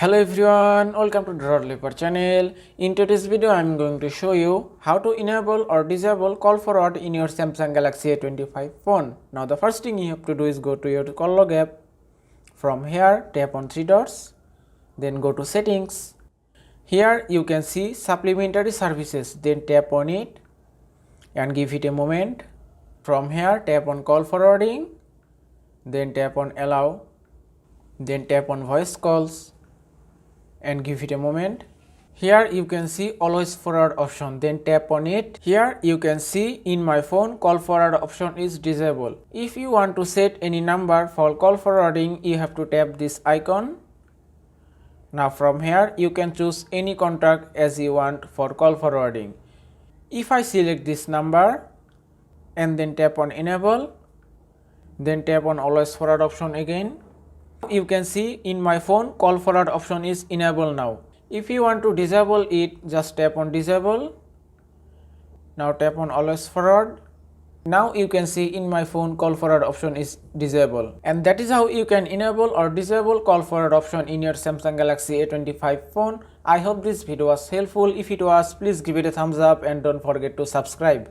Hello everyone, welcome to the Leper channel. In today's video, I am going to show you how to enable or disable call forward in your Samsung Galaxy A25 phone. Now the first thing you have to do is go to your call log app. From here, tap on three dots, then go to settings. Here you can see supplementary services, then tap on it and give it a moment. From here, tap on call forwarding, then tap on allow, then tap on voice calls and give it a moment. Here you can see always forward option, then tap on it. Here you can see in my phone call forward option is disabled. If you want to set any number for call forwarding, you have to tap this icon. Now from here you can choose any contact as you want for call forwarding. If I select this number and then tap on enable, then tap on always forward option again, you can see in my phone call forward option is enabled now. If you want to disable it, just tap on disable. Now tap on always forward. Now you can see in my phone call forward option is disabled. And that is how you can enable or disable call forward option in your Samsung Galaxy A25 phone. I hope this video was helpful. If it was, please give it a thumbs up and don't forget to subscribe.